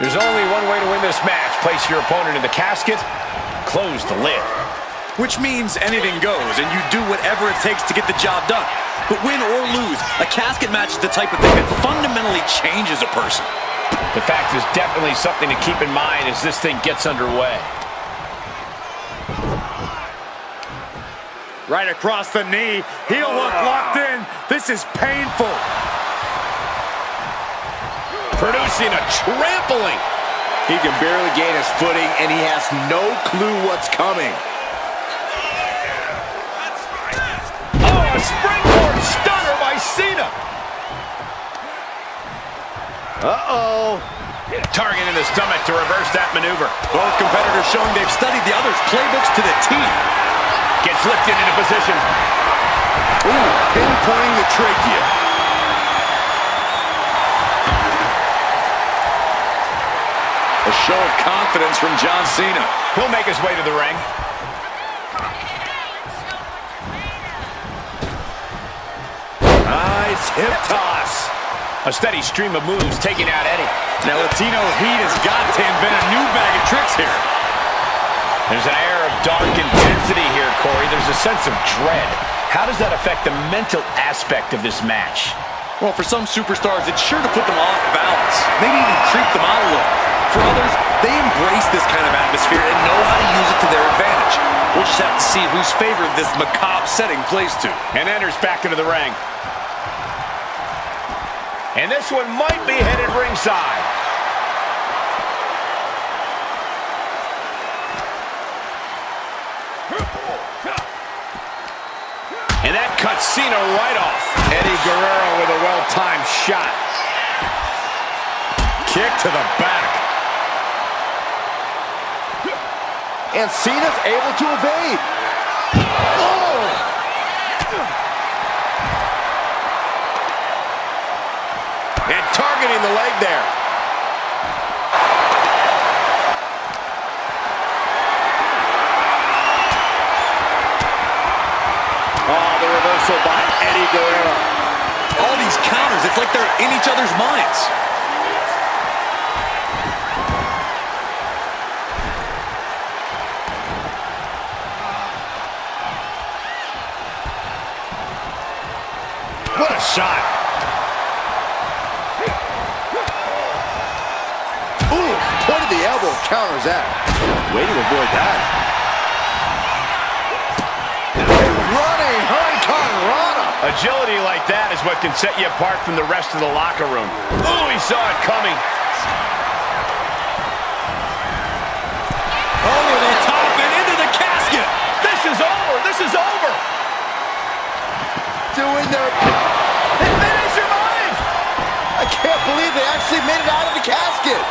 There's only one way to win this match. Place your opponent in the casket, close the lid. Which means anything goes, and you do whatever it takes to get the job done. But win or lose, a casket match is the type of thing that fundamentally changes a person. The fact is definitely something to keep in mind as this thing gets underway. Right across the knee, heel hook locked in. This is painful. Producing a trampling. He can barely gain his footing, and he has no clue what's coming. Oh, a springboard stunner by CENA. Uh-oh. Target in the stomach to reverse that maneuver. Both competitors showing they've studied the other's playbooks to the T. Gets lifted into position. Ooh, pinpointing the trachea. A show of confidence from John Cena. He'll make his way to the ring. Nice hip toss. A steady stream of moves taking out Eddie. Now Latino Heat has got to invent a new bag of tricks here. There's an air of dark intensity here, Corey. There's a sense of dread. How does that affect the mental aspect of this match? Well, for some superstars, it's sure to put them off balance. Maybe even creep them out a little. For others, they embrace this kind of atmosphere and know how to use it to their advantage. We'll just have to see whose favor this macabre setting plays to. And enters back into the ring. And this one might be headed ringside. And that cuts Cena right off. Eddie Guerrero with a well-timed shot. Kick to the back. And Cena's able to evade. Oh! And targeting the leg there. Oh, the reversal by Eddie Guerrero. All these counters, it's like they're in each other's minds. What a shot. Ooh, point of the elbow counters that. Way to avoid that. Running Hurricanrana. Agility like that is what can set you apart from the rest of the locker room. Ooh, he saw it coming. Over the top and into the casket. This is over. This is over. Doing their... And then he survived. I can't believe they actually made it out of the casket.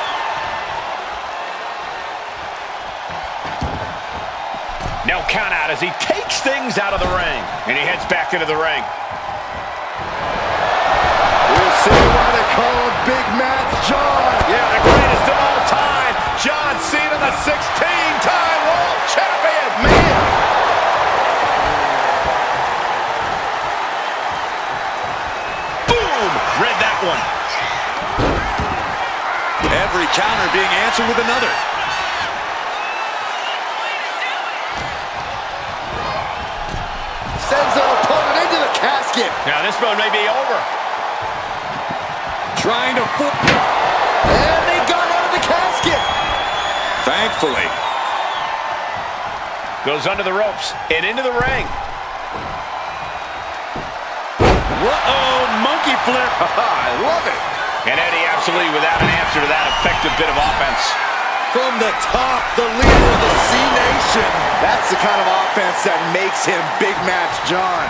No count out as he takes things out of the ring. And he heads back into the ring. We'll see why they call him Big Match John. Yeah, the greatest of all time. John Cena, the 16-time world champion. Man. Boom! Read that one. Every counter being answered with another. Sends their opponent into the casket. Now this one may be over. Trying to foot. And they got out of the casket. Thankfully. Goes under the ropes and into the ring. Uh-oh, monkey flip. I love it. And Eddie absolutely without an answer to that effective bit of offense. From the top, the leader of the C Nation. That's the kind of offense that makes him Big Match John.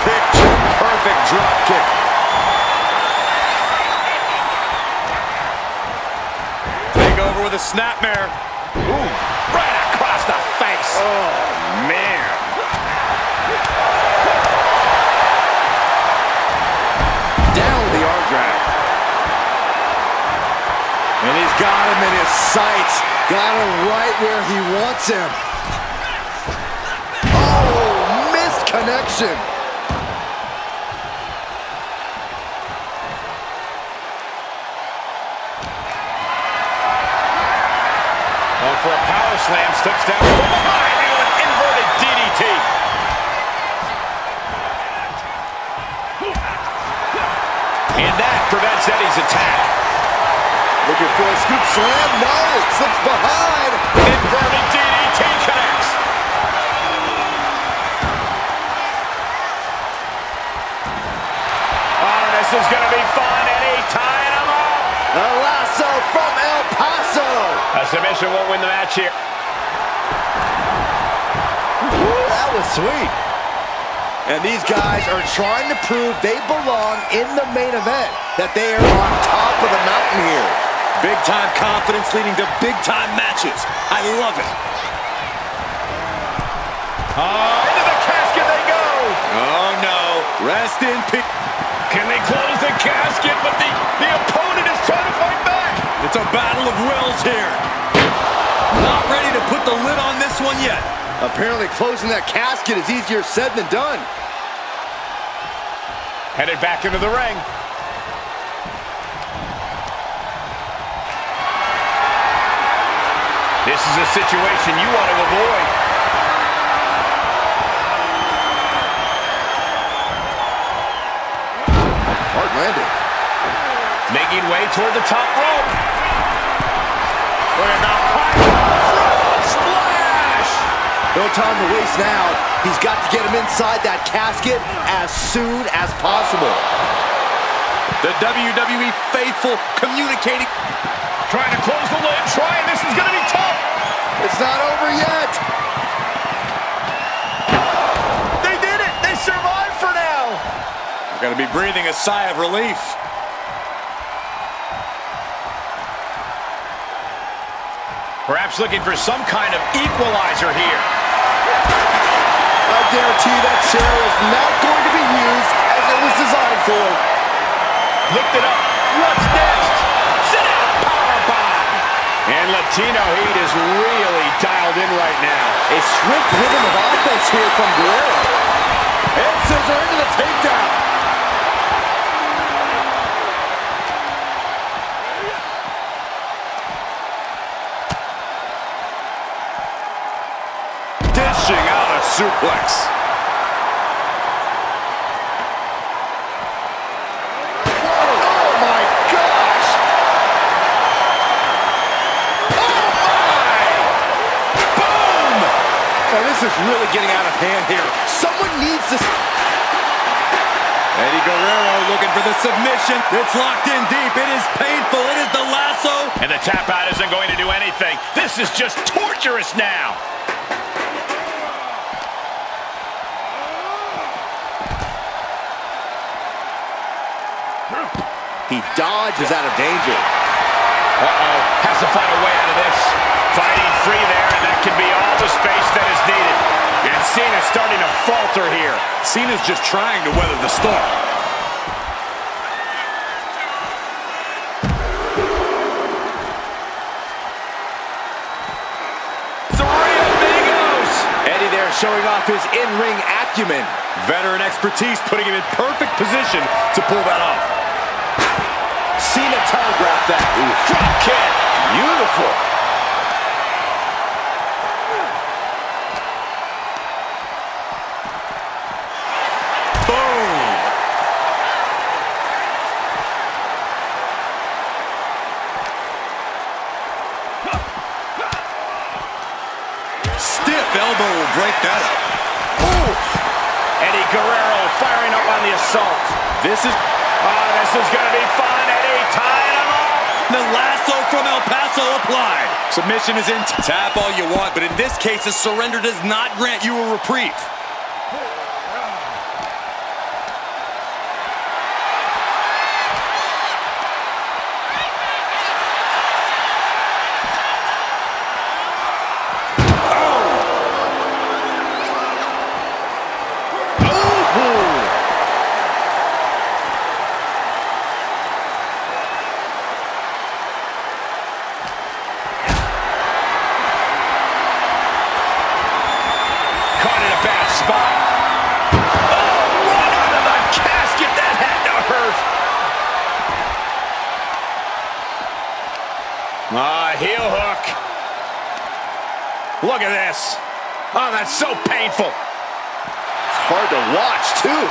Picture perfect drop kick. Take over with a snapmare. Ooh, right across the face. Oh, man. Down with the arm drag. And he's got him in his sights. Got him right where he wants him. Oh, missed connection. Going for a power slam, steps down from behind into an inverted DDT. And that prevents Eddie's attack. Looking for a scoop slam. No, slips behind. Inverted DDT connects. Oh, this is going to be fun. Eddie tying him up. A lasso from El Paso. A submission won't win the match here. That was sweet. And these guys are trying to prove they belong in the main event, that they are on top of the mountain here. Big-time confidence leading to big-time matches. I love it. Into the casket they go. Oh, no. Rest in peace. Can they close the casket? But the opponent is trying to fight back. It's a battle of wills here. Not ready to put the lid on this one yet. Apparently closing that casket is easier said than done. Headed back into the ring. This is a situation you want to avoid. Hard landing. Making way toward the top rope. Look at the high front splash. No time to waste now. He's got to get him inside that casket as soon as possible. The WWE faithful communicating. Trying to close the lid. This is going to be tough. It's not over yet. They did it. They survived for now. You're going to be breathing a sigh of relief. Perhaps looking for some kind of equalizer here. I guarantee that chair is not going to be used as it was designed for. Lift it up. What's next? Sit down. Powerbomb. And Latino Heat is really dialed in right now. A swift rhythm of offense here from Guerrero. And scissor into the takedown. Dishing out a suplex. This is really getting out of hand here. Someone needs to... Eddie Guerrero looking for the submission. It's locked in deep. It is painful. It is the lasso. And the tap out isn't going to do anything. This is just torturous now. He dodges out of danger. Uh-oh. Has to find a way out of this. Fighting free there, and that can be all the space that is needed. And Cena's starting to falter here. Cena's just trying to weather the storm. Three amigos! Eddie there showing off his in-ring acumen. Veteran expertise putting him in perfect position to pull that off. Cena telegraphed that. Drop kick. Beautiful. Boom. Stiff elbow will break that up. Oof. Eddie Guerrero firing up on the assault. This is going to be fun. Eddie tying him up. the lasso from El Paso applied. Submission is in. Tap all you want, but in this case, a surrender does not grant you a reprieve. spot. Oh, right onto the casket. That had to hurt. Heel hook. Look at this. Oh, that's so painful. It's hard to watch, too.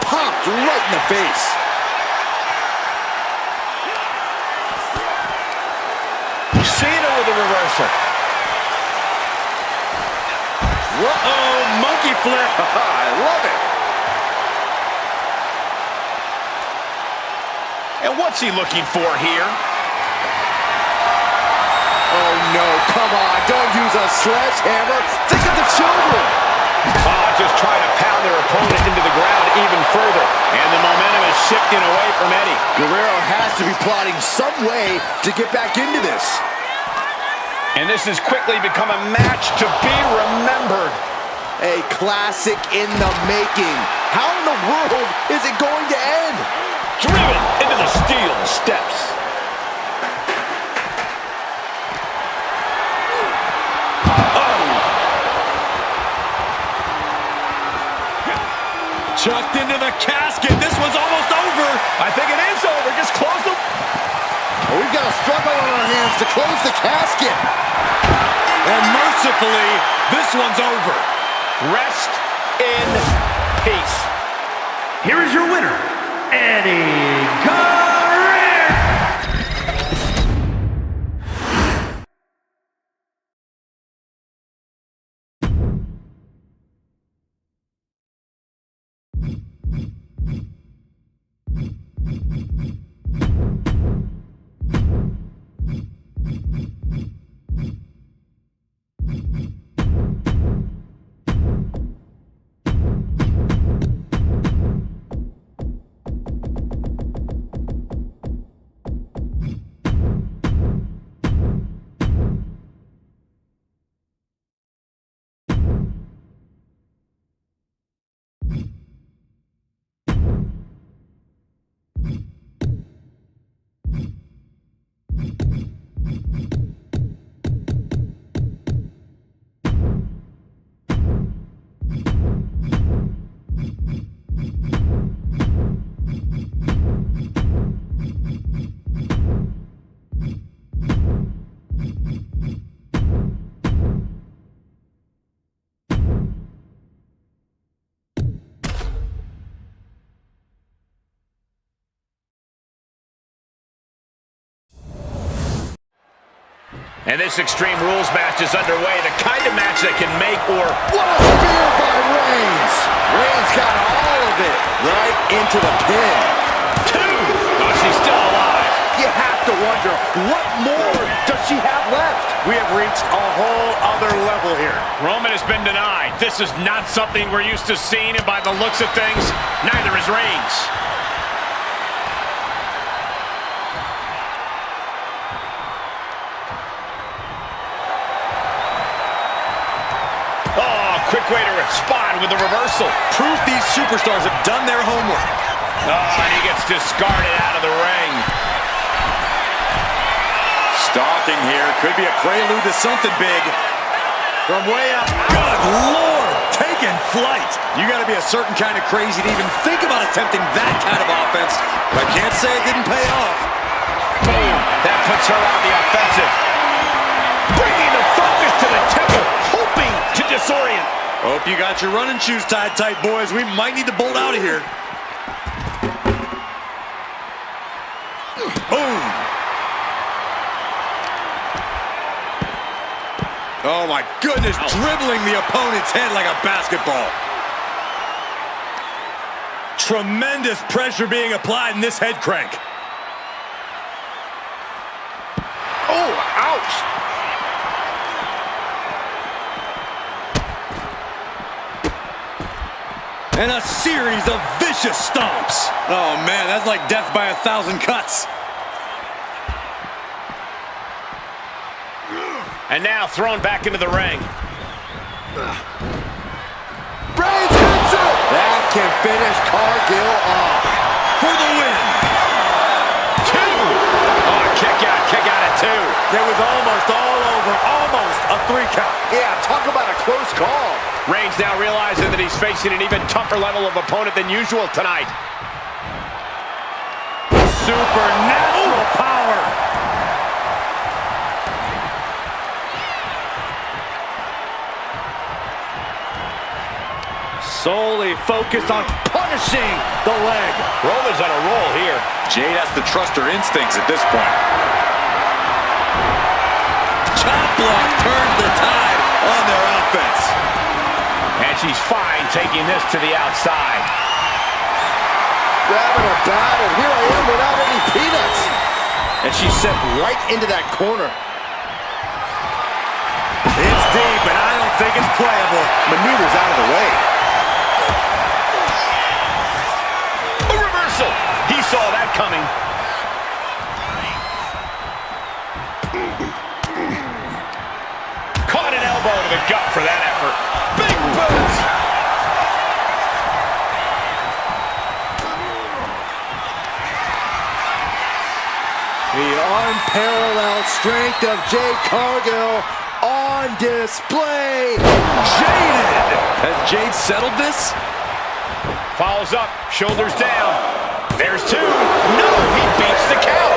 Popped right in the face. CENA with a reversal. Uh-oh, monkey flip. I love it. And what's he looking for here? Oh, no, come on. Don't use a sledgehammer. Think of the children. Just trying to pound their opponent into the ground even further. And the momentum is shifting away from Eddie. Guerrero has to be plotting some way to get back into this. And this has quickly become a match to be remembered. A classic in the making. How in the world is it going to end? Driven into the steel steps. Chucked into the casket. This one's almost over. I think it is over. Just close the... Well, we've got a struggle on our hands to close the casket. And mercifully, this one's over. Rest in peace. Here is your winner, Eddie Guerrero. And this Extreme Rules match is underway. The kind of match that can make or... What a spear by Reigns! Reigns got all of it right into the pin. Two! Oh, she's still alive. You have to wonder, what more does she have left? We have reached a whole other level here. Roman has been denied. This is not something we're used to seeing, and by the looks of things, neither is Reigns. Quick way to respond with the reversal. Proof these superstars have done their homework. Oh, and he gets discarded out of the ring. Stalking here. Could be a prelude to something big. From way up. Good Lord. Taking flight. You got to be a certain kind of crazy to even think about attempting that kind of offense. I can't say it didn't pay off. Boom. That puts her on the offensive. Bringing the focus to the temple. Hoping to disorient. Hope you got your running shoes tied tight, boys. We might need to bolt out of here. Boom. Oh, my goodness. Ow. Dribbling the opponent's head like a basketball. Tremendous pressure being applied in this head crank. Oh, ouch. And a series of vicious stomps. Oh, man, that's like death by 1,000 cuts. And now thrown back into the ring. Reigns hits it! That can finish Cargill off. For the win. Two! Oh, kick out at two. It was almost all over. over, almost a 3 count. Yeah, talk about a close call. Reigns now realizing that he's facing an even tougher level of opponent than usual tonight. Supernatural power. Solely focused on punishing the leg. Roman's on a roll here. Jade has to trust her instincts at this point. Chop block turns the tide on their offense. And she's fine taking this to the outside. Grabbing a bat, and here I am without any peanuts. And she's sent right into that corner. It's deep, and I don't think it's playable. Maneuver's out of the way. A reversal. He saw that coming. Caught an elbow to the gut for that effort. Big boot. The unparalleled strength of Jade Cargill on display. Jaded. Has Jade settled this? Follows up, shoulders down. There's 2. No, he beats the count.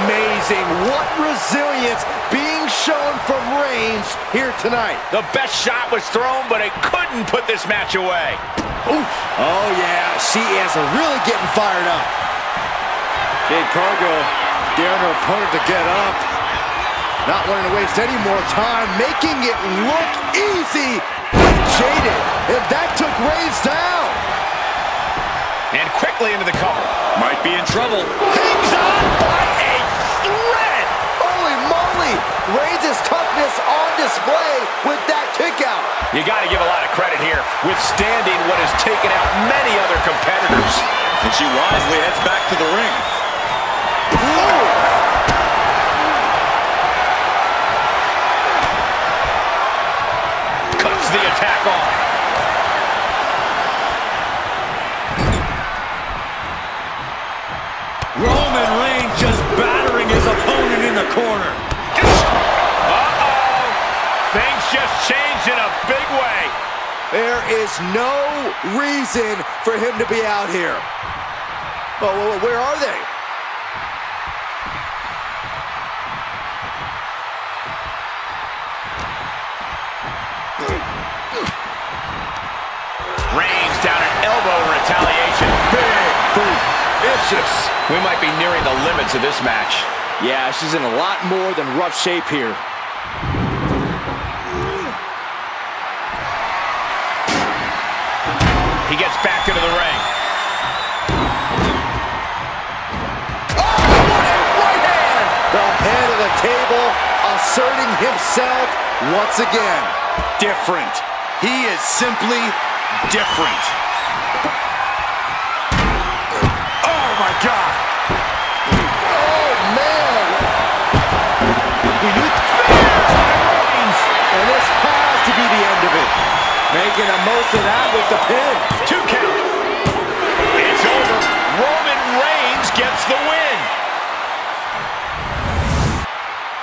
Amazing. What resilience being shown from Reigns here tonight. The best shot was thrown, but it couldn't put this match away. Oof. Oh, yeah. She is really getting fired up. Jade Cargill daring her opponent to get up. Not wanting to waste any more time, making it look easy. Jaded, and that took Reigns down. And quickly into the cover. Might be in trouble. Hangs on by a thread. Holy moly. Reigns' toughness on display with that kick out. You got to give a lot of credit here, withstanding what has taken out many other competitors. And she wisely heads back to the ring. Cuts the attack off. Roman Reigns just battering his opponent in the corner. Uh-oh. Things just changed in a big way. There is no reason for him to be out here. Oh, where are they? Reigns down an elbow in retaliation. Big boot. Vicious. We might be nearing the limits of this match. Yeah, she's in a lot more than rough shape here. He gets back into the ring. Oh, what a right hand! The head of the table asserting himself once again. Different. He is simply different. Oh my God! Oh man! We knew and this has to be the end of it. Making the most of that with the pin. 2 count. It's over. Roman Reigns gets the win.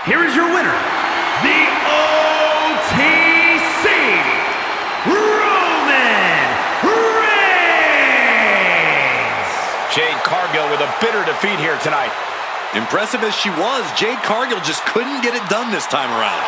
Here is your winner, the OTC, Roman Reigns. Jade Cargill with a bitter defeat here tonight. Impressive as she was, Jade Cargill just couldn't get it done this time around.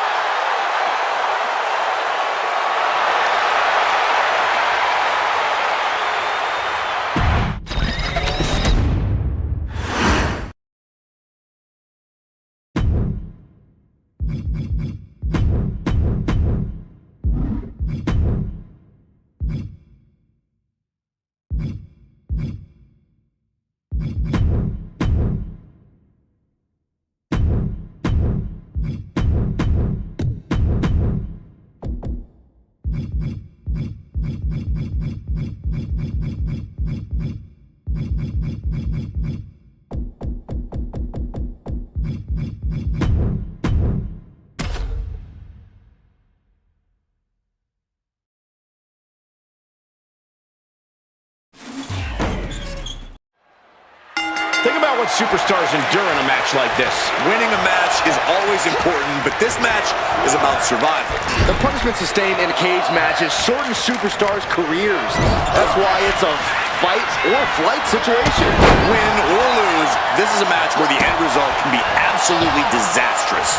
Think about what superstars endure in a match like this. Winning a match is always important, but this match is about survival. The punishment sustained in cage matches shorten superstars' careers. That's why it's a fight or flight situation. Win or lose, this is a match where the end result can be absolutely disastrous.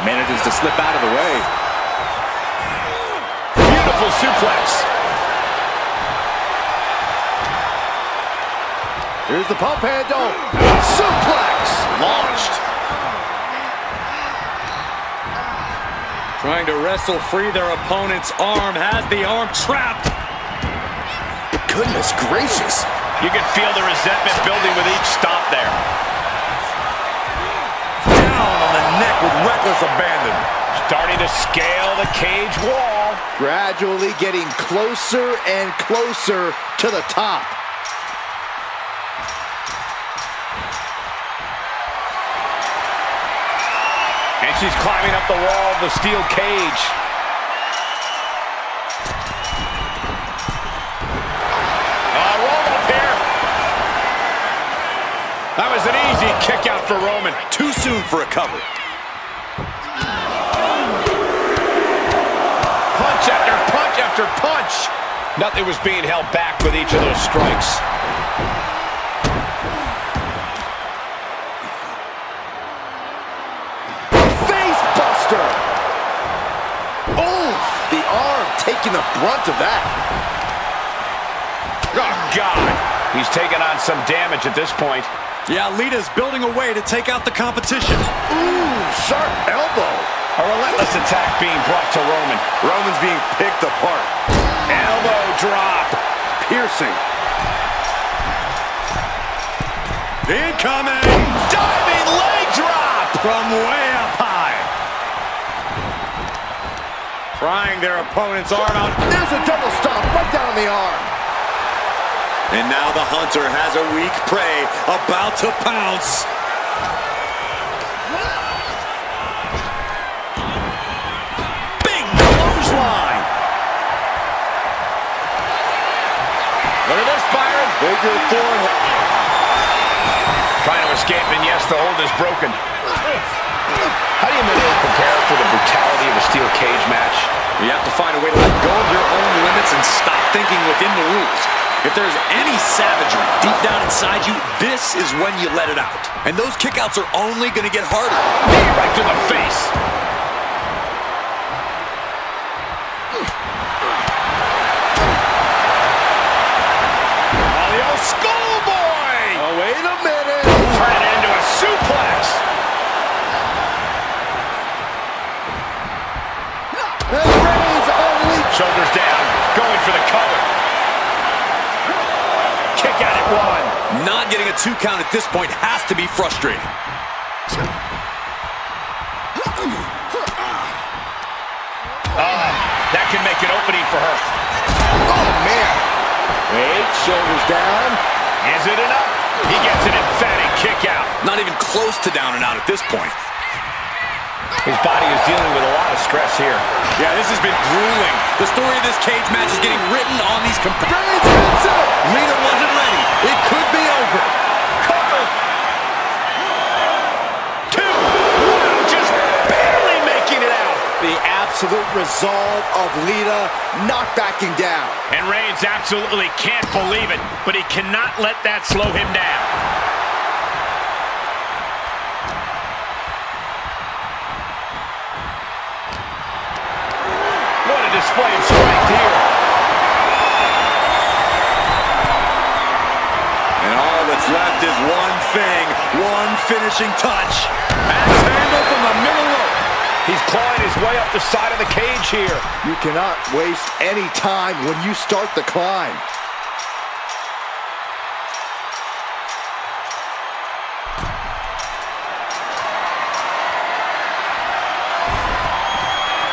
Manages to slip out of the way. Beautiful suplex. Here's the pump handle. Suplex! Launched. Trying to wrestle free their opponent's arm, has the arm trapped. Goodness gracious. You can feel the resentment building with each stop there. Down on the neck with reckless abandon. Starting to scale the cage wall. Gradually getting closer and closer to the top. And she's climbing up the wall of the steel cage. Roll up here. That was an easy kick out for Roman. Too soon for a cover. Punch after punch after punch. Nothing was being held back with each of those strikes. The arm taking the brunt of that. Oh, God. He's taking on some damage at this point. Yeah, Lita's building a way to take out the competition. Ooh, sharp elbow. A relentless attack being brought to Roman. Roman's being picked apart. Elbow drop. Piercing. Incoming! Diving leg drop. From way up high. Prying their opponent's arm out. There's a double stomp right down the arm. And now the Hunter has a weak prey about to pounce. Big clothesline. Look at this, Byron. Bigger forehead. Trying to escape, and yes, the hold is broken. How do you mentally prepare for the brutality of a steel cage match? You have to find a way to let go of your own limits and stop thinking within the rules. If there's any savagery deep down inside you, this is when you let it out. And those kickouts are only going to get harder. Knee right to the face. Oh, the old schoolboy! Oh, wait a minute. Turn it into a suplex. And Reigns only. Shoulders down, going for the cover. Kick out at one. Not getting a 2 count at this point has to be frustrating. That can make an opening for her. Oh, man. Wait, shoulders down. Is it enough? He gets an emphatic kick out. Not even close to down and out at this point. His body is dealing with a lot of stress here. Yeah, this has been grueling. The story of this cage match is getting written on these Reigns hits it. Lita wasn't ready. It could be over. Cover. 2. Wow, just barely making it out. The absolute resolve of Lita not backing down. And Reigns absolutely can't believe it, but he cannot let that slow him down. What a display of strength here. And all that's left is one thing, one finishing touch. Axe handle from the middle rope. He's clawing his way up the side of the cage here. You cannot waste any time when you start the climb.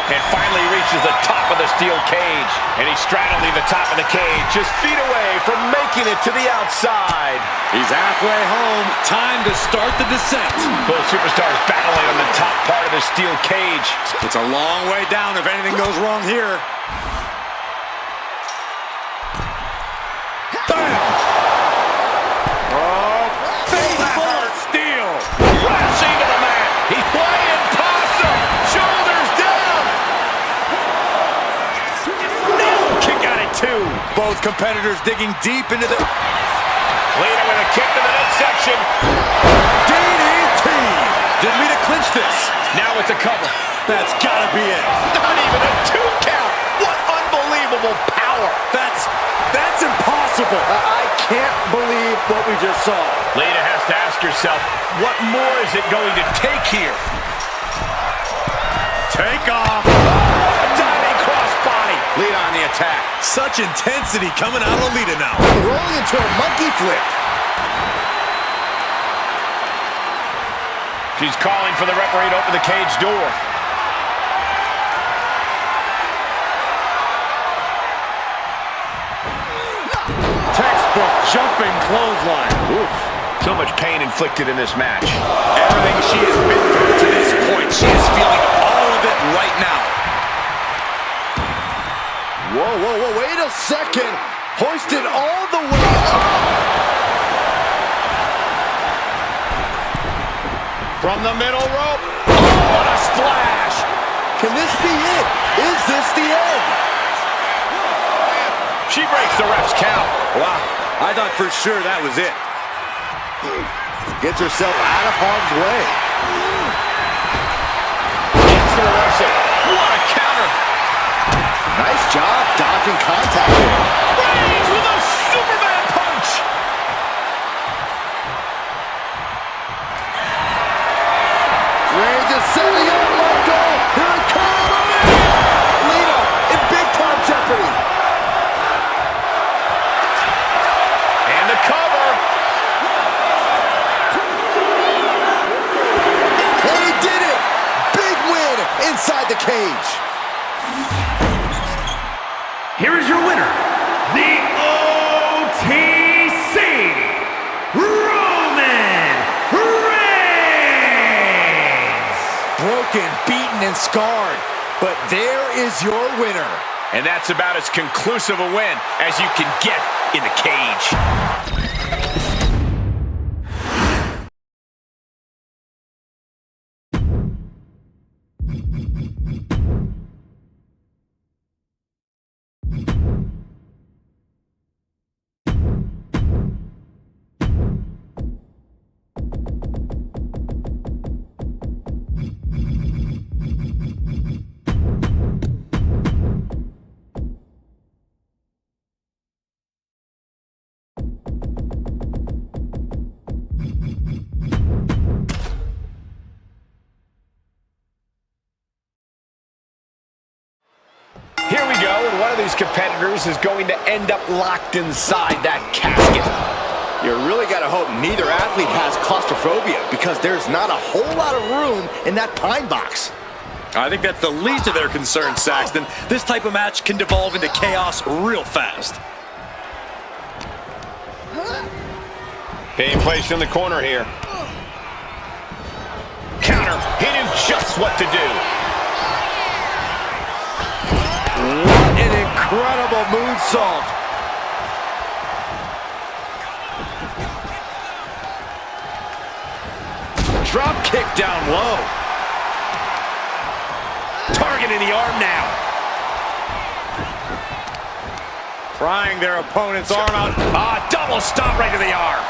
And finally reaches the top of the steel cage. And he's straddling the top of the cage, just feet away from making it to the outside. He's halfway home. Time to start the descent. Both superstars battling on the top part of the steel cage. It's a long way down if anything goes wrong here. Bam! Oh, Both competitors digging deep into the... Lian with a kick to the midsection. DDT! Didn't mean to clinch this. Now it's a cover. That's gotta be it. Not even a 2 count. What unbelievable power. That's impossible. I can't believe what we just saw. Lian has to ask herself, what more is it going to take here? Take off. Diving crossbody. Lian on the attack. Such intensity coming out of Lita now. Rolling into a monkey flip. She's calling for the referee to open the cage door. Textbook jumping clothesline. Oof. So much pain inflicted in this match. Everything she has been through to this point, she is feeling all of it right now. Whoa, wait a second. Hoisted all the way up. From the middle rope. Oh, what a splash. Can this be it? Is this the end? She breaks the ref's count. Wow, I thought for sure that was it. Gets herself out of harm's way. Gets the reversal. What a counter. Nice job dodging contact there. Reigns with a Superman punch. Reigns is setting up Lancool. Here it comes. Lita in big time jeopardy. And the cover. And he did it. Big win inside the cage. Here is your winner, the OTC Roman Reigns. Broken, beaten, and scarred. But there is your winner. And that's about as conclusive a win as you can get in the cage. Here we go, and one of these competitors is going to end up locked inside that casket. You really got to hope neither athlete has claustrophobia, because there's not a whole lot of room in that pine box. I think that's the least of their concerns, Saxton. This type of match can devolve into chaos real fast. Being placed in the corner here. Counter. He knew just what to do. What an incredible moonsault. Drop kick down low. Targeting the arm now. Prying their opponent's arm out. Double stomp right to the arm.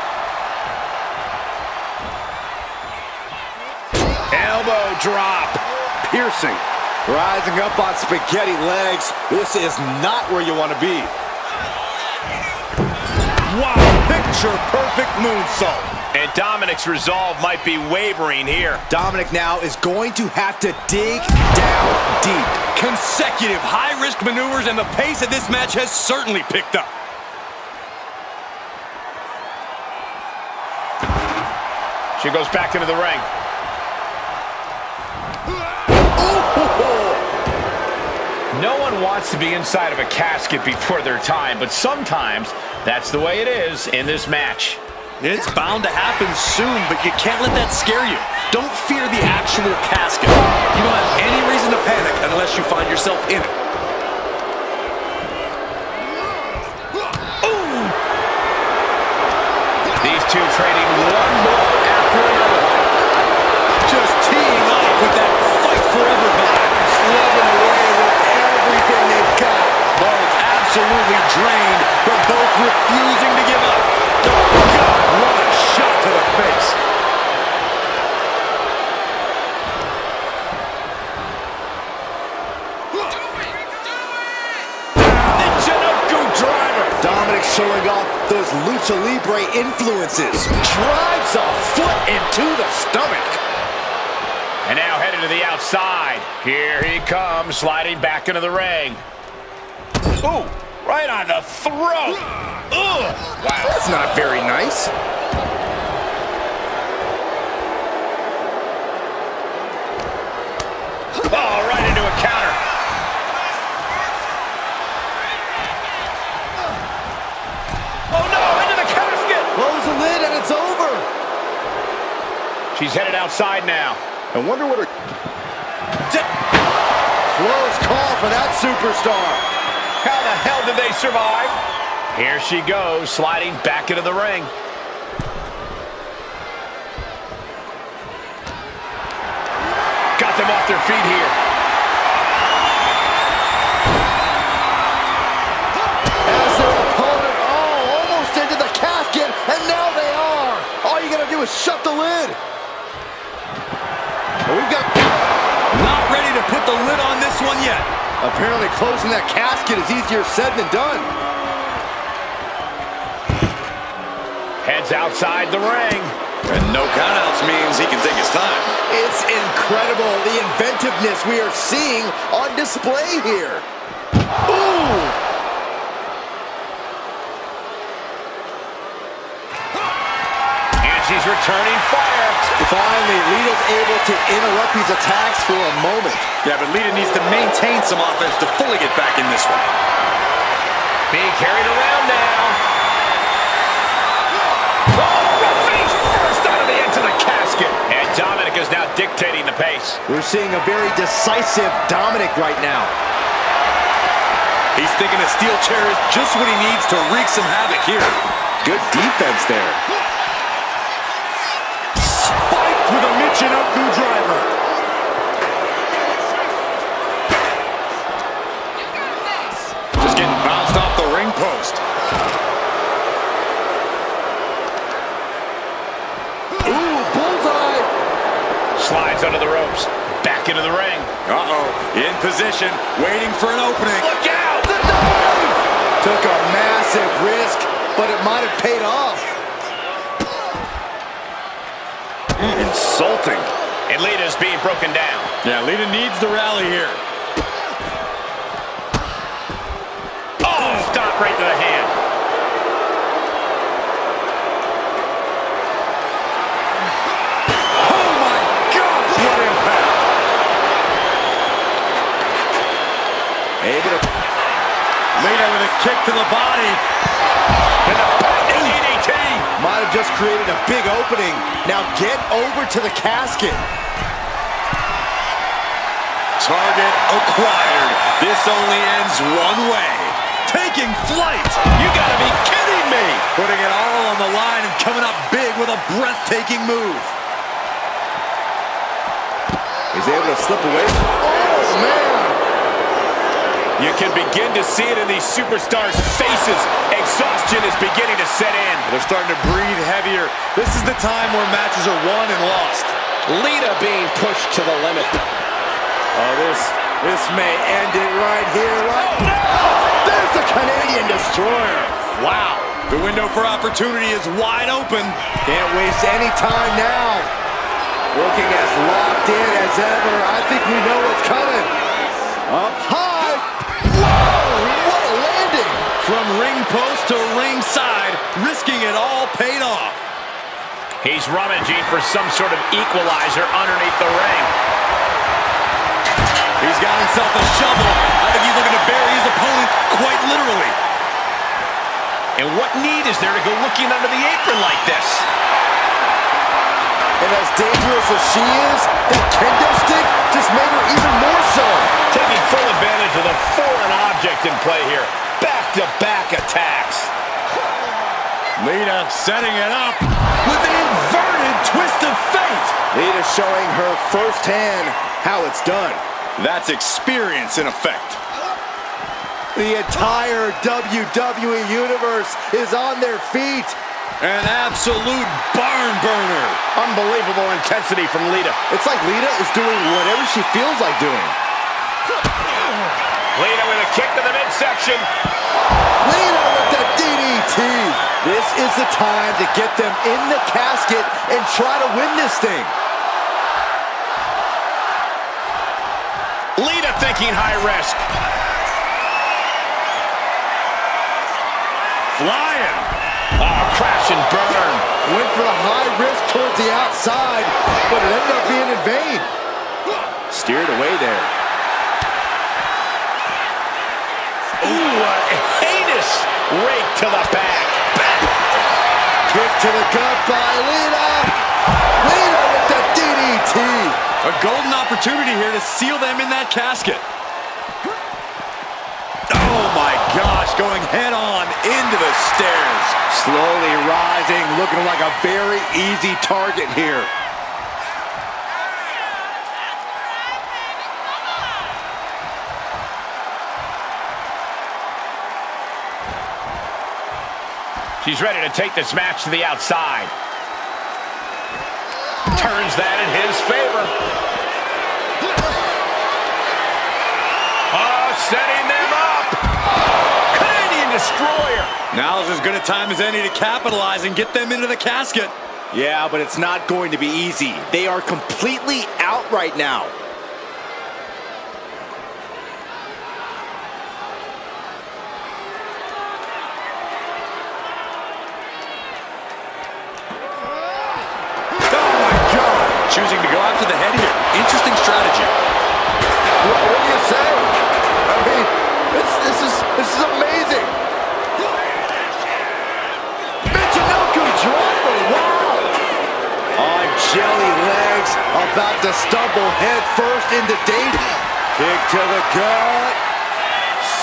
Elbow drop. Piercing. Rising up on spaghetti legs. This is not where you want to be. Wow, picture perfect moonsault. And Dominic's resolve might be wavering here. Dominic now is going to have to dig down deep. Consecutive high-risk maneuvers, and the pace of this match has certainly picked up. She goes back into the ring. No one wants to be inside of a casket before their time, but sometimes that's the way it is in this match. It's bound to happen soon, but you can't let that scare you. Don't fear the actual casket. You don't have any reason to panic unless you find yourself in it. Ooh! These two trading one blow after another. Just teeing off with that fight forever vibe. Slugging away with everything they've got. Both absolutely drained but both refusing to give up. Oh, God, what a shot to the face. Dominic showing off those lucha libre influences. Drives a foot into the stomach. And now headed to the outside. Here he comes, sliding back into the ring. Ooh, right on the throat. Ugh. Wow. That's not very nice. Oh, right into a counter. Oh no, into the casket! Close the lid and it's over. She's headed outside now. I wonder what her... Close call for that superstar. How the hell did they survive? Here she goes, sliding back into the ring. Got them off their feet here. As their opponent, almost into the casket, and now they are. All you gotta do is shut the lid. We've got... Not ready to put the lid on this one yet. Apparently closing that casket is easier said than done. Heads outside the ring. And no countouts means he can take his time. It's incredible, the inventiveness we are seeing on display here. Ooh! And she's returning fire. Finally, Lita's able to interrupt these attacks for a moment. Yeah, but Lita needs to maintain some offense to fully get back in this one. Being carried around now. Oh, face first out of the edge of the casket. And Dominic is now dictating the pace. We're seeing a very decisive Dominic right now. He's thinking a steel chair is just what he needs to wreak some havoc here. Good defense there. Spiked with a M.2 driver. Just getting bounced off the ring post. Ooh, bullseye. Slides under the ropes. Back into the ring. Uh-oh, in position, waiting for an opening. Look out! The dive! Took a massive risk, but it might have paid off. Insulting. And Lita's being broken down. Yeah, Lita needs the rally here. Oh, stop right to the hand. Oh my gosh, what impact! Able to... Lita with a kick to the body. And the back DDT. Might have just created a big opening. Now get over to the casket. Target acquired. This only ends one way. Taking flight. You gotta be kidding me. Putting it all on the line and coming up big with a breathtaking move. He's able to slip away. Oh, man. You can begin to see it in these superstars' faces. Exhaustion is beginning to set in. They're starting to breathe heavier. This is the time where matches are won and lost. Lita being pushed to the limit. Oh, this may end it right here. Right now. There's the Canadian Destroyer. Wow. The window for opportunity is wide open. Can't waste any time now. Looking as locked in as ever. I think we know what's coming. Up high. Whoa, what a landing. From ring post to ringside, risking it all paid off. He's rummaging for some sort of equalizer underneath the ring. He's got himself a shovel. I think he's looking to bury his opponent quite literally. And what need is there to go looking under the apron like this? And as dangerous as she is, that kendo stick just made her even more so. Taking full advantage of the foreign object in play here. Back-to-back attacks. Lita setting it up with an inverted twist of fate. Lita showing her firsthand how it's done. That's experience in effect. The entire WWE Universe is on their feet. An absolute barn burner. Unbelievable intensity from Lita. It's like Lita is doing whatever she feels like doing. Lita with a kick to the midsection. Lita with the DDT. This is the time to get them in the casket and try to win this thing. Lita thinking high risk. Flying. Oh, crash and burn. Went for the high risk towards the outside, but it ended up being in vain. Steered away there. Ooh, a heinous rake to the back. Kick to the gut by Lita. Lita with the DDT. A golden opportunity here to seal them in that casket. Oh my gosh, going head on into the stairs. Slowly rising, looking like a very easy target here. She's ready to take this match to the outside. Turns that in his favor. Oh, setting them up. Canadian Destroyer. Now's as good a time as any to capitalize and get them into the casket. Yeah, but it's not going to be easy. They are completely out right now. Choosing to go after the head here. Interesting strategy. What do you say? I mean, this is amazing. M.2 driver, wow. On jelly legs, about to stumble head first into danger. Kick to the gut.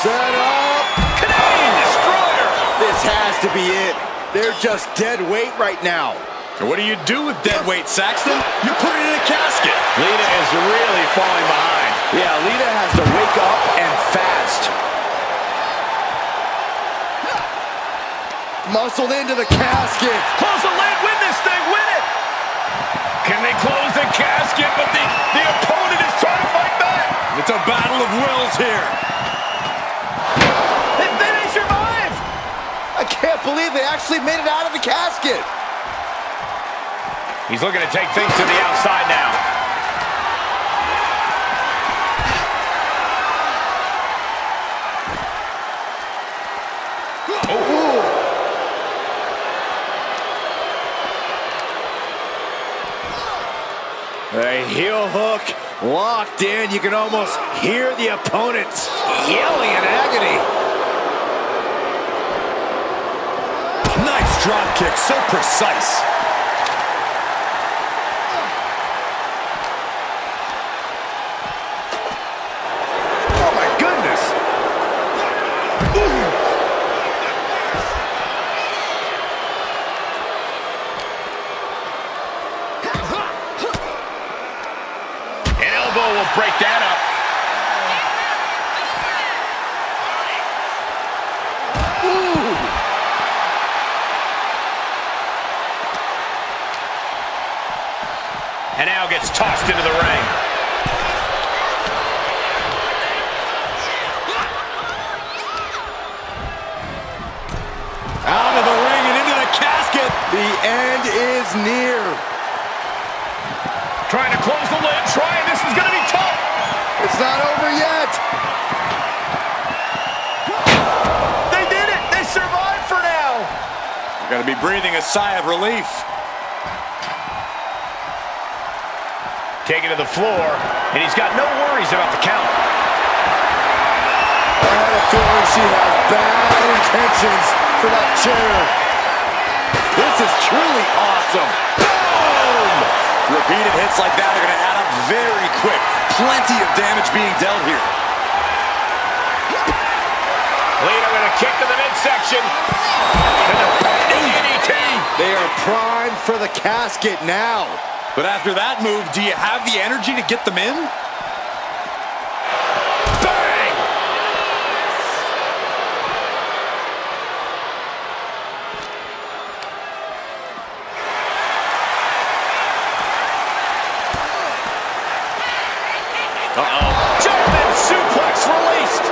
Set up. Canadian Destroyer. This has to be it. They're just dead weight right now. And what do you do with dead weight, Saxton? You put it in a casket. Lita is really falling behind. Yeah, Lita has to wake up and fast. Muscled into the casket. Close the lid, win this thing, win it. Can they close the casket? But the opponent is trying to fight back. It's a battle of wills here. They survive. I can't believe they actually made it out of the casket. He's looking to take things to the outside now. Ooh. A heel hook locked in. You can almost hear the opponents yelling in agony. Nice drop kick, so precise. Will break that up. Ooh. And now gets tossed into the ring. Out of the ring and into the casket. The end is near. Trying to close the lid, this is going to be tough. It's not over yet. They did it. They survived for now. You're going to be breathing a sigh of relief. Taken to the floor, and he's got no worries about the count. I had a feeling she has bad intentions for that chair. This is truly awesome. Boom! Repeated hits like that are going to add up very quick. Plenty of damage being dealt here. Lita with a kick to the midsection. And the DDT. They are primed for the casket now. But after that move, do you have the energy to get them in? Bang! Uh-oh. German suplex released.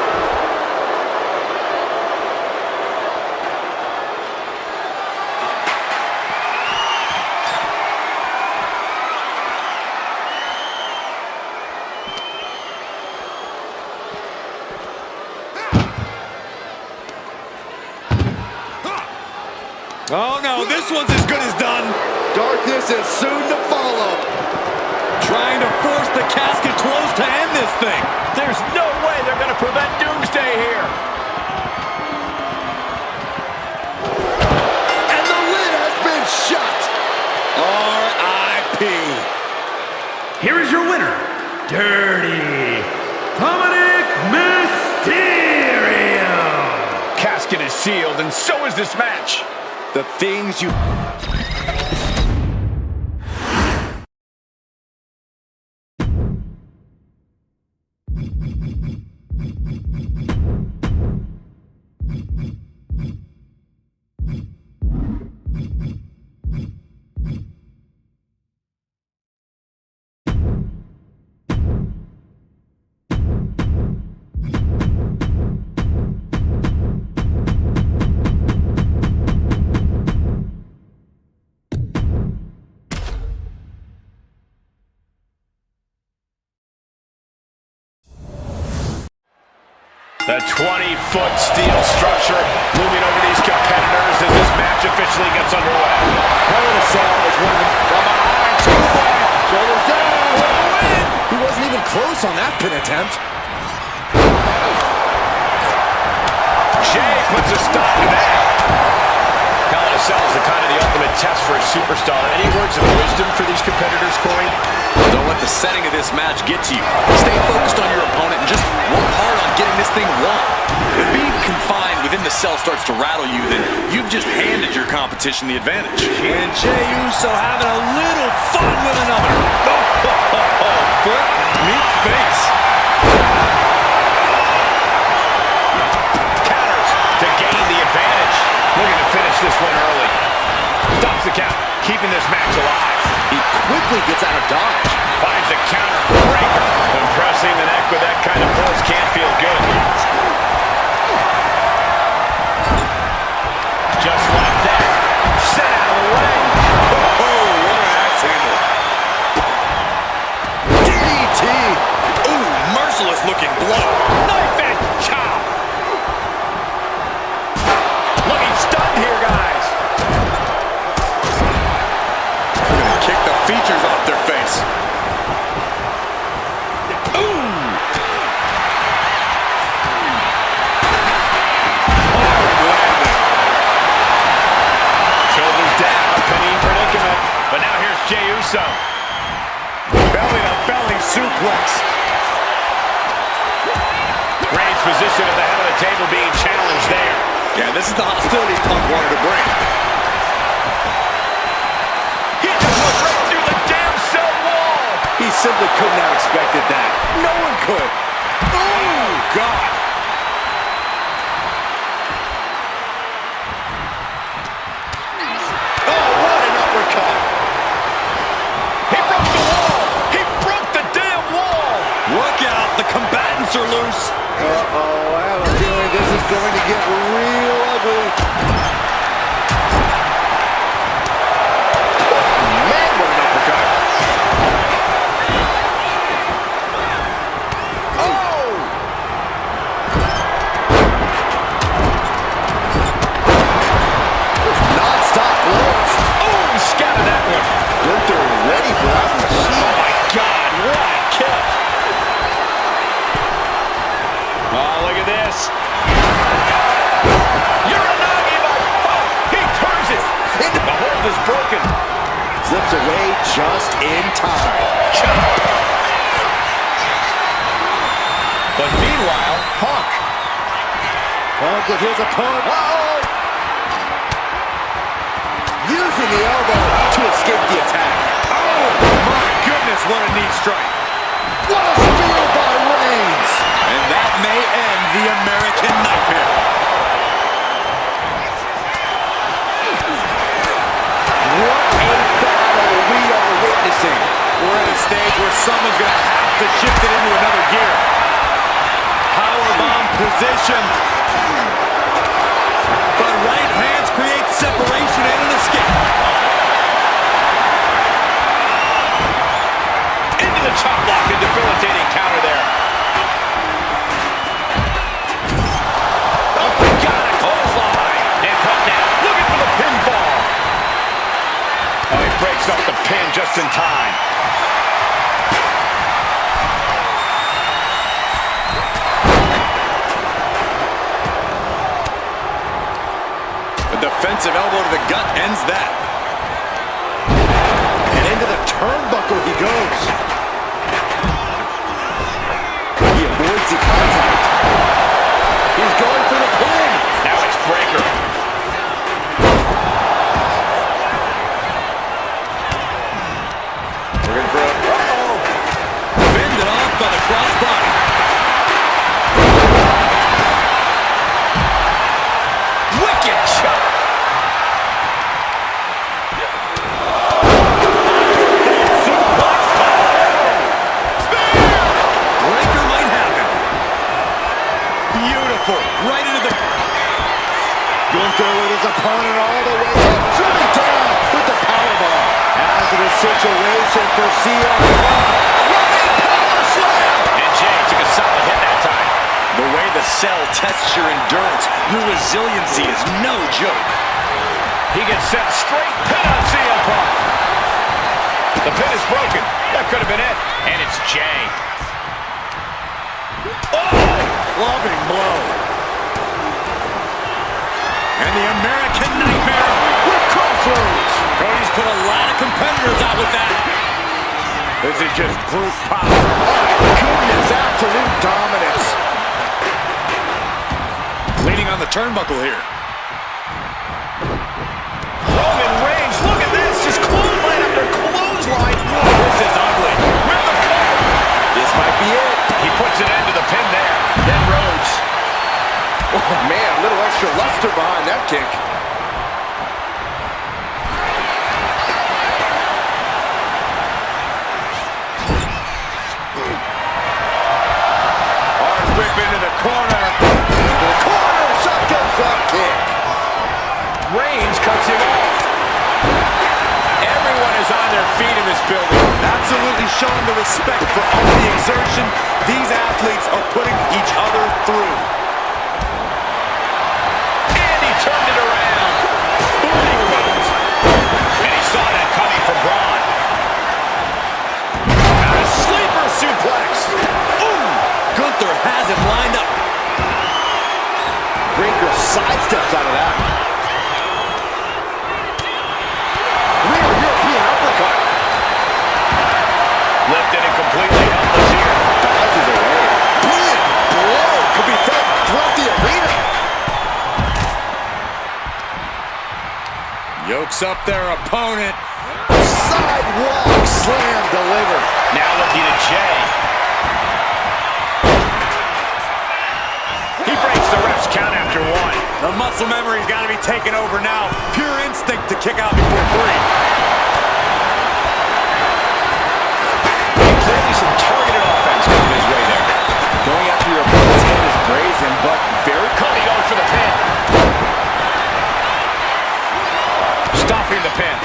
Oh no, this one's as good as done. Darkness is soon to follow. Trying to force the casket closed to end this thing. There's no way they're going to prevent doomsday here. And the lid has been shut. R.I.P. Here is your winner, Dirty Dominic Mysterio. Casket is sealed, and so is this match. The things you... The 20-foot steel structure looming over these competitors as this match officially gets underway. Hell in a cell is one of them. From behind, shoulders down. He wasn't even close on that pin attempt. Jay puts a stop to that. Hell in a cell is the kind of the ultimate test for a superstar. Any words of wisdom for these competitors, Corey? Don't let the setting of this match get to you. Stay focused on your opponent and just work hard on getting this thing won. If being confined within the cell starts to rattle you, then you've just handed your competition the advantage. And Jey Uso having a little fun with another. Foot meet face. Counters to gain the advantage. Looking to finish this one early. Stops the count, keeping this match alive. He quickly gets out of dodge. Finds a counter breaker. Impressing the neck with that kind of force can't feel good. Just like that. Set out of the way. Oh, what an axe handle. DDT. Ooh, merciless looking blow. Knife and chop. Looking stunned here, guys. Kick the features off their face. Shoulders down, pinning predicament. But now here's Jey Uso. Belly-to-belly suplex. Reigns' position at the head of the table being challenged there. Yeah, this is the hostility Punk wanted to bring. He just went right through the damn cell wall. He simply couldn't have expected that. No one could. Oh, God. Oh, what an uppercut. He broke the wall. He broke the damn wall. Look out, the combatants are loose. Uh-oh, I have a feeling this is going to get real ugly. Man, what an uppercut. Oh! Non-stop blows. Oh, he scattered that one. Gunther ready for that machine. Oh, my God. What a kick. Oh, look at this. Uranagi, oh, he turns it. The hold is broken. Slips away just in time. But meanwhile, Punk. Punk with his opponent. Uh-oh! Using the elbow to escape the attack. Oh, my goodness, what a knee strike. What a steal by Reigns. And that may end the American Nightmare. What a battle we are witnessing. We're at a stage where someone's going to have to to shift it into another gear. Powerbomb position. But right hands create separation and an escape. Into the chop block, a debilitating counter there. Oh, got a clothesline. And cut now, looking for the pinfall. Oh, he breaks up the pin just in time. Defensive elbow to the gut ends that. And into the turnbuckle he goes. He avoids the contact. He's going for the pin. Now it's Breaker. Looking for a... Fended off by the crossbody. Wicked shot. Right into the... Gunther with his opponent all the way up, driven down with the powerbomb. Hazardous situation for CENA. Running power slam! And Jay took a solid hit that time. The way the cell tests your endurance, your resiliency is no joke. He gets set straight pin on CM Punk. The pin is broken. That could have been it. And it's Jay. Oh! Clubbing blow. And the American Nightmare With crossroads. Cody's put a lot of competitors out with that. This is just brute power. Oh, goodness, absolute dominance. Leaning on the turnbuckle here. Roman Reigns, look at this. Just clothesline after clothesline. This is ugly. With the cover. This might be it. He puts an end to the pin there. Then Rhodes. Oh, man, a little extra luster behind that kick. Hard whip into the corner. Into the corner, shotgun drop kick. Reigns cuts him off. Everyone is on their feet in this building. Absolutely showing the respect for all the exertion these athletes are putting each other through. And he turned it around. Burning Rhodes. And he saw that coming from Braun. And a sleeper suplex. Ooh! Gunther has him lined up. Breaker sidesteps out of that. Rear European uppercut. Lifted and completely helpless here. Dodges away. Big blow could be felt throughout the arena. Yokes up their opponent. Sidewalk slam delivered. Now looking at Jay. He breaks the ref's count after one. The muscle memory's got to be taken over now. Pure instinct to kick out before three. Clearly some targeted offense coming his way there. Going after your opponent's head is brazen, but very Cody goes for the pin. Stopping the pin.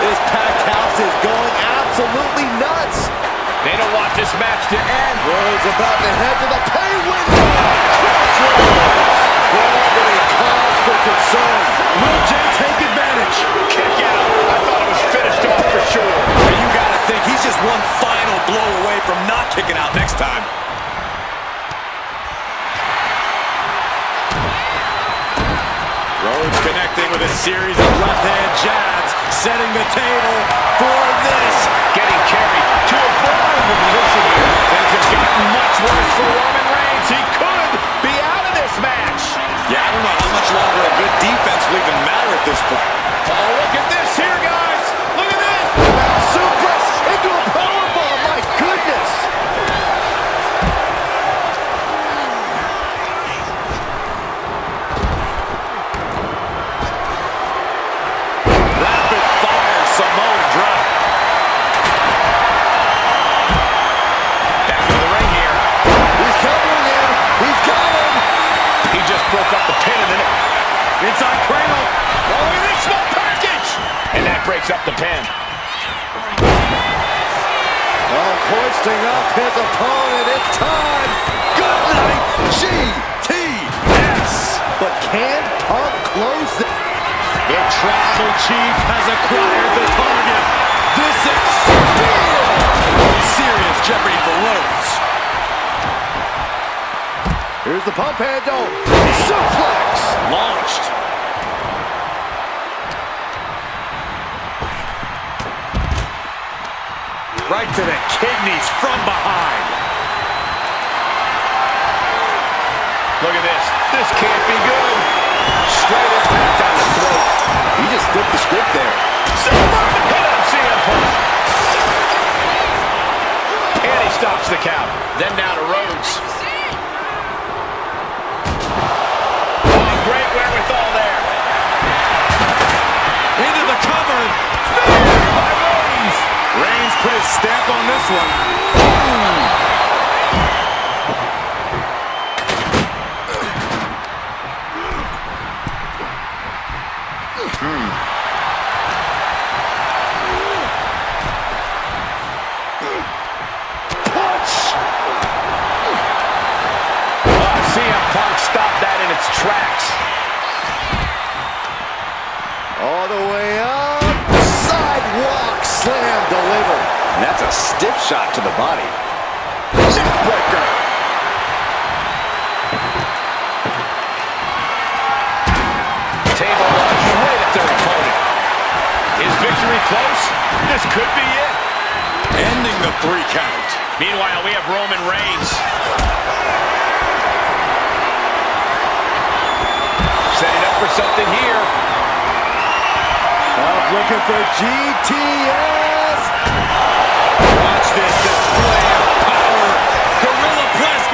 This packed house is going absolutely nuts. They don't want this match to end. Rhodes about to head to the pay window. Crossroads. Probably cause for concern. Will Jay take advantage? Kick out. I thought it was finished off for sure. And you got to think he's just one final blow away from not kicking out next time. Rhodes connecting with a series of left-hand jabs, setting the table for this. Getting carried to a vulnerable position here. Things have gotten much worse for Roman Reigns. He could be out of this match. Yeah, I don't know how much longer a good defense will even matter at this point. Oh, look at this here, guys. Look at this. Suplex into a powerbomb. My goodness. Rapid fire Samoan drop. inside Kranos. Oh, look at this small package! And that breaks up the pin. Oh, hoisting up his opponent. It's time. Good night, GTS. But can Punk close it? The Tribal Chief has acquired the target. This is serious jeopardy for Rhodes. Here's the pump handle. Suplex. Launched. Right to the kidneys from behind. Look at this. This can't be good. Straight impact down the throat. He just flipped the script there. Super hit on CM Punk. And he stops the count. Then down to Rhodes. Oh, great wherewithal there. Into the cover. By Reigns. Reigns put his stamp on this one. CM Punk stopped that in its tracks. All the way up. Sidewalk slam delivered. And that's a stiff shot to the body. Neckbreaker. Table launch right at their opponent. Is victory close? This could be it. Ending the 3 count. Meanwhile, we have Roman Reigns. Setting up for something here. Looking for GTS. Watch this display of power. Gorilla press.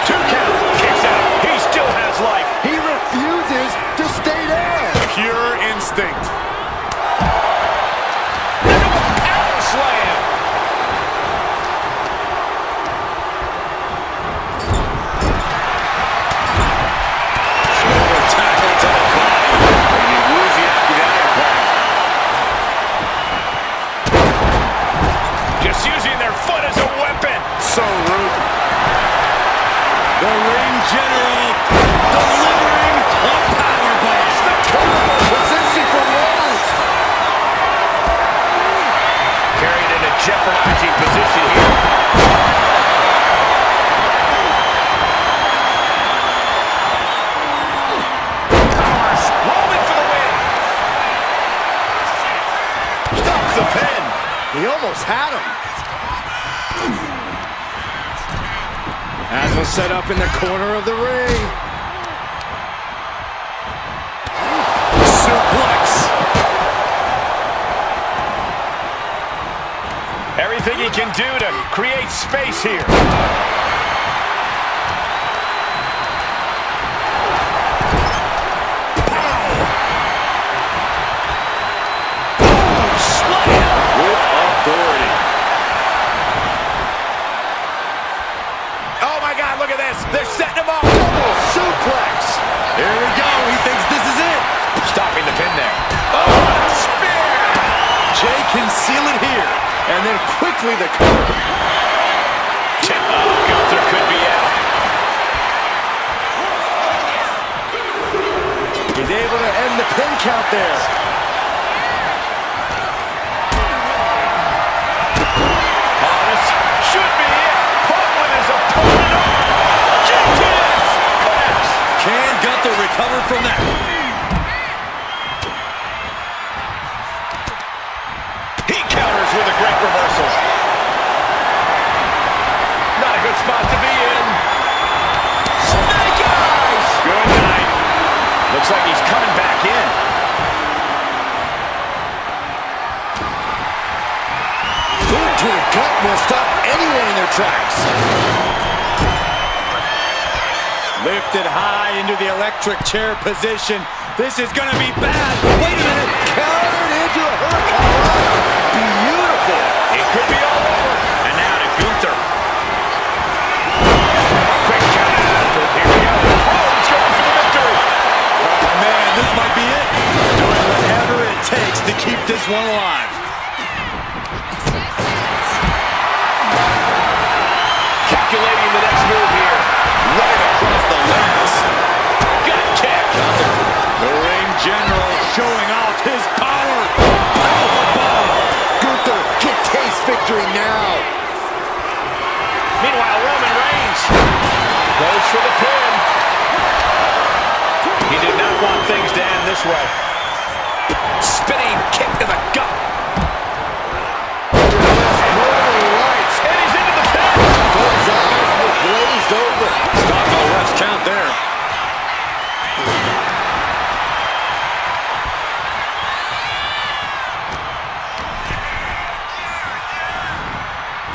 2 count. Kicks out. He still has life. He refuses to stay down. Pure instinct. Power slam. Shoulder tackle to the body. And you lose the after that impact. Just using their foot as a weapon. So rude. The ring general delivering a powerbomb. Position for Rhodes. Carried in a jeopardizing position here. Roman for the win. Stops the pin. He almost had him. As was set up in the corner of the ring. Suplex. Everything he can do to create space here. With authority. Oh my God, look at this. They're setting him up. Double suplex. Here we go. He thinks this is it. Stopping the pin there. Oh, spear. Jay can seal it here. And then quickly the cover. Gunther could be out. He's able to end the pin count there. Oh, this should be it. Punk with his opponent up. GTS connects. Can Gunther recover from that? He counters with a great reversal. Not a good spot to be in. Snake eyes. Good night. Looks like he's coming back in. Boot to the gut will stop anyone in their tracks. Lifted high into the electric chair position. This is going to be bad. Wait a minute. Countered into a hurricane. Beautiful. It could be all over. And now to Gunther. Quick count. Here we go. Oh, he's going for the victory. this one alive. Calculating the next move here. Right across the legs. Gut kick. The ring general showing off his power. Gunther can taste victory now. Meanwhile, Roman Reigns goes for the pin. He did not want things to end this way. Spinning kick to the gut. And he's into the pin. Those eyes were glazed over. Stop the ref's count there.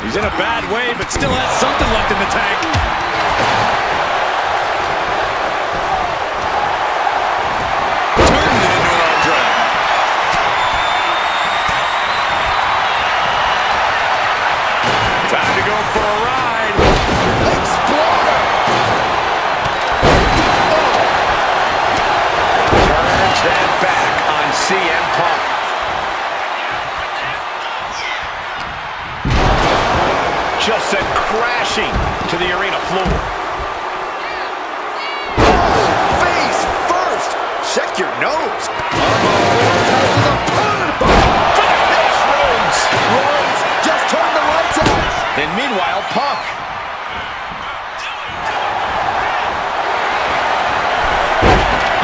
He's in a bad way, but still has something left in the tank. Turning it into an arm drag. Time to go for a ride. Exploder. Turns that back on CM Punk. Just sent crashing to the arena floor. Face first. Check your nose. Finish Rhodes. Rhodes just turned the lights out. And meanwhile, Punk.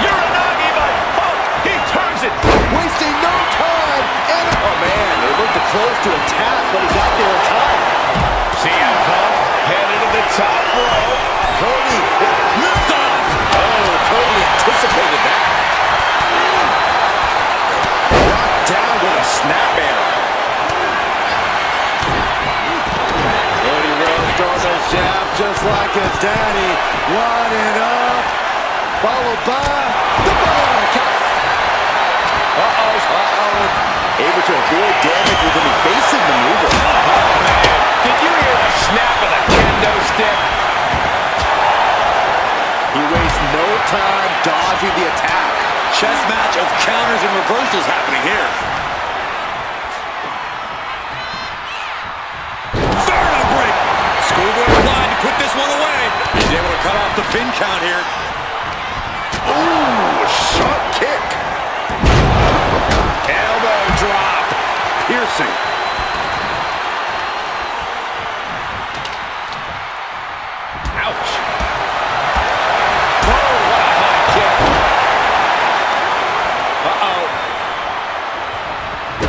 Uranagi by Punk. He turns it. Wasting no time. And oh man, they looked close to attack, but he's out there in time. CM Punk headed to the top rope. Cody, Lift off. oh, Cody anticipated that. Brought down with a snap arrow. Cody Rhodes throwing those jabs just like his daddy. Lining up, followed by the valorank. Able to avoid damage with an evasive maneuver. Did you hear the snap of the kendo stick? He wastes no time dodging the attack. Chess match of counters and reversals happening here. Inferno break. Schoolboy applied to put this one away. He's able to cut off the pin count here. Ooh, sharp kick. Elbow drop. Piercing. Ouch. Oh, what a high kick. Uh-oh.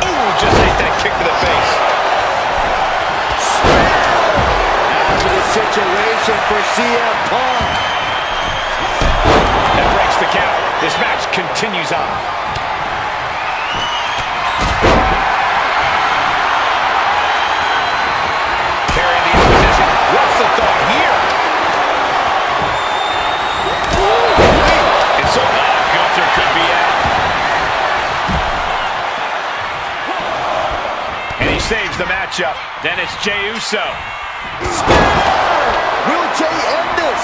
Ooh, just ate that kick to the face. After the situation for CM Punk. That breaks the count. This match continues on. Carrying the opposition. What's the thought here? It's so bad. Gunther could be out. And he saves the matchup. Then it's Jey Uso. Will Jey end this?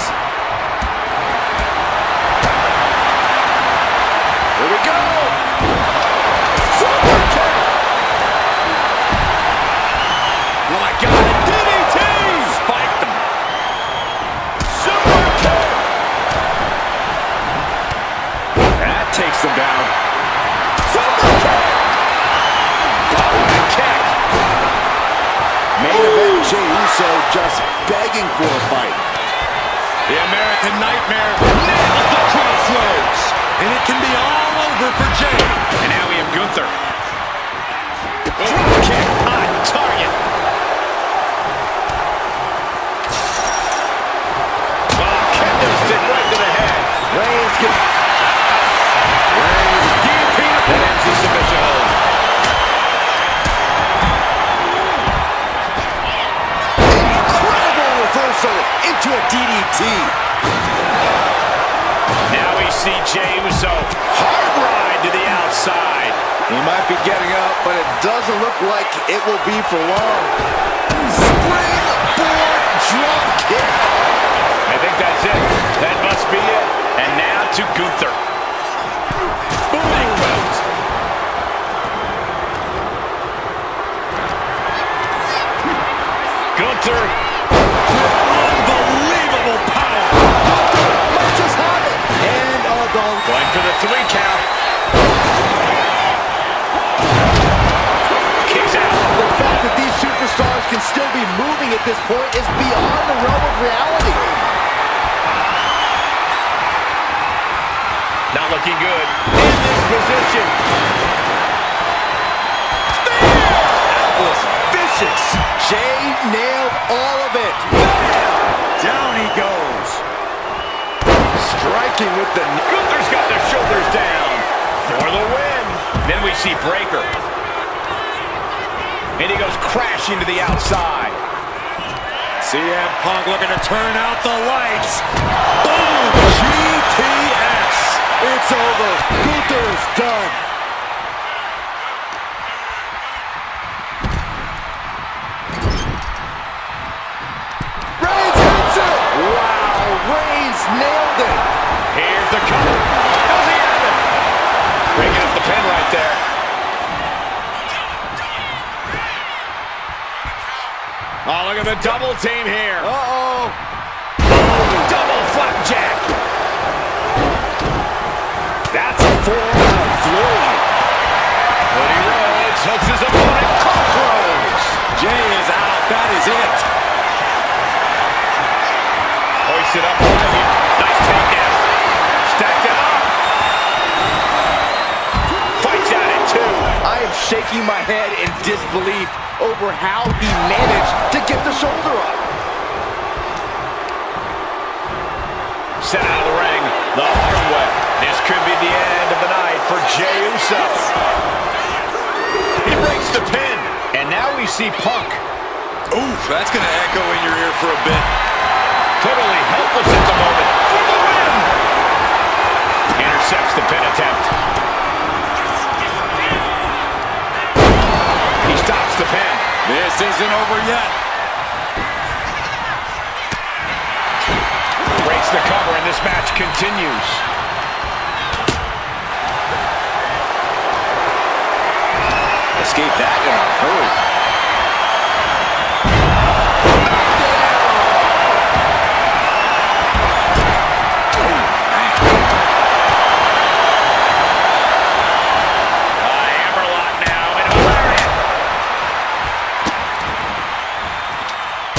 Here we go. Super kick. Oh my God, DDT! Spiked him. Super kick. That takes them down. Super kick. Valorant kick. Main event Jey Uso just begging for a fight. The American Nightmare nails the crossroads. And it can be all over for Jey. And now we have Gunther. Drop kick on target. Oh, kendo stick right to the head. Reigns can... Guillotine. That ends the submission hold. Incredible reversal into a DDT. Now we see Jey Uso. Hard ride to the outside. He might be getting up, but it doesn't look like it will be for long. Springboard drop kick. I think that's it. That must be it. And now to Gunther. Booming boot. Gunther. Unbelievable power. Might just have it. And Going for the 3 count. Kicks out. the fact that these superstars can still be moving at this point is beyond the realm of reality. Not looking good in this position. That was vicious. Jay nailed all of it. Down he goes. Striking with the... Gunther's got the shoulders down for the win. Then we see Breaker. And he goes crashing to the outside. CM Punk looking to turn out the lights. Boom! GTX. It's over. Gunther's done. Reigns hits it. Wow, Reigns nailed it. Here's the cover. Does he have it? Breaking up the pin right there. Oh, look at the double team here. Uh-oh. Double flapjack. That's a 4-out Floyd. Cody Rhodes hooks his opponent. Crossroads. Jay is out. That is it. Hoisted up high here. Nice takedown. Stacked it up. Fights out at 2. I am shaking my head in disbelief over how he managed to get the shoulder up. Sent out of the ring the hard way. This could be the end of the night for Jey Uso. He breaks the pin. And now we see Punk. Oof, that's going to echo in your ear for a bit. Totally helpless at the moment for the win. Intercepts the pin attempt. He stops the pin. This isn't over yet. Breaks the cover and this match continues. Escape that in a hurry.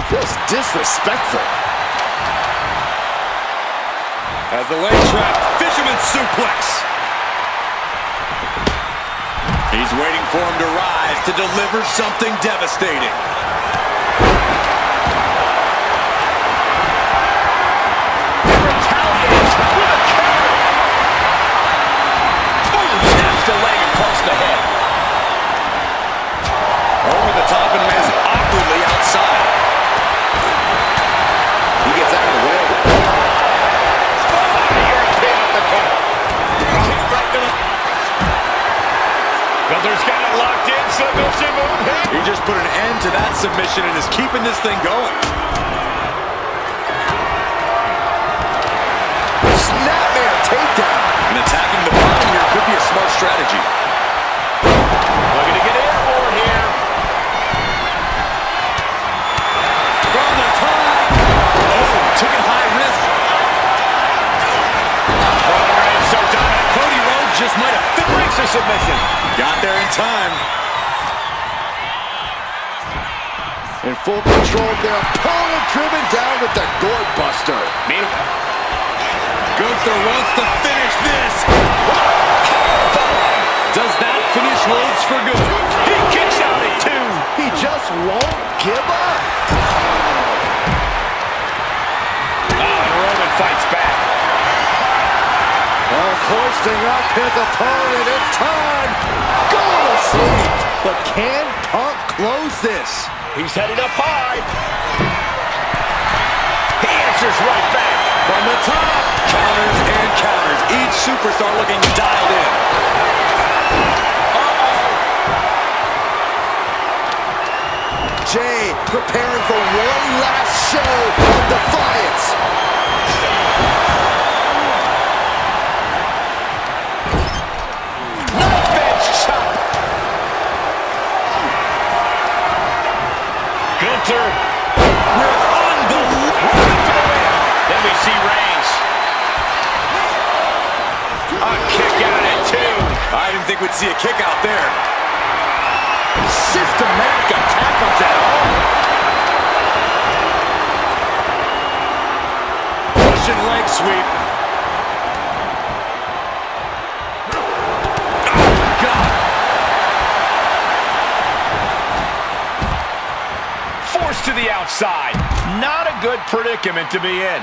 Just disrespectful. As the leg trap, fisherman suplex. He's waiting for him to rise to deliver something devastating. Retaliates with a counter. Boom! Snaps the leg across the head. Over the top and lands awkwardly outside. He gets out of the way. European uppercut. Right to the... Gunther's got it locked in. Submission move here. He just put an end to that submission and is keeping this thing going. Snapmare takedown. And attacking the bottom here could be a smart strategy. Looking to get airborne here. From the top. Oh, took it high risk. So dominant. Cody Rhodes just might have Breaks the submission. got there in time. In full control of their opponent, driven down with the gourd buster. Meanwhile, Gunther wants to finish this. Does that finish Rhodes for good? he kicks out at 2. He just won't give up. And Roman fights back. Hoisting up his opponent in time. Go to sleep. But can Punk close this? He's headed up high. He answers right back. From the top. Counters and counters. Each superstar looking dialed in. Jay preparing for one last show of defiance. Gunther A kick out at 2. I didn't think we'd see a kick out there. Systematic attack on that arm. Russian leg sweep. Oh, God. Forced to the outside. Not a good predicament to be in.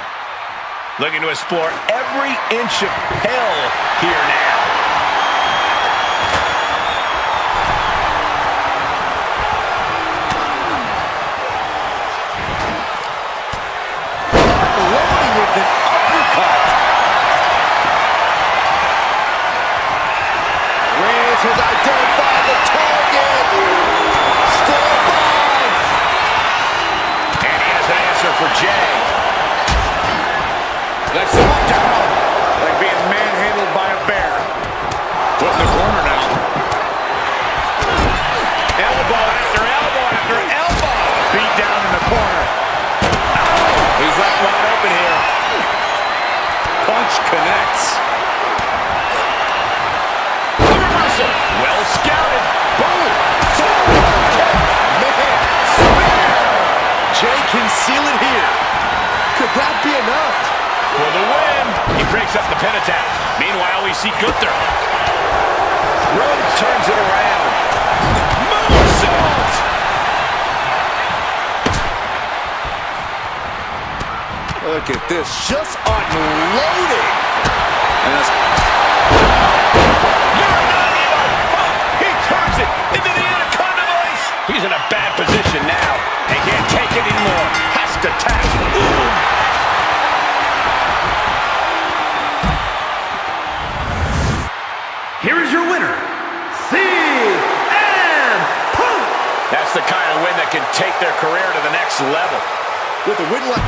Looking to explore every inch of hell here now. Loading with an uppercut. Reyes has identified the target. Still alive. And he has an answer for Jay. That's it down. Like being manhandled by a bear. Put in the corner now. Elbow after elbow after elbow. Beat down in the corner. He's left wide open here. Punch connects. The reversal. Well scouted. Boom. Man, spear. Jay can seal it here. Could that be enough? For the win. He breaks up the pin attack. Meanwhile, we see Gunther. Rhodes turns it around. Moonsault. Look at this, just unloading. And that's You're not even. He turns it into the anaconda vice. He's in a bad position now. He can't take it anymore. Has to tap. Ooh. Here is your winner, CM Punk. That's the kind of win that can take their career to the next level. With a win like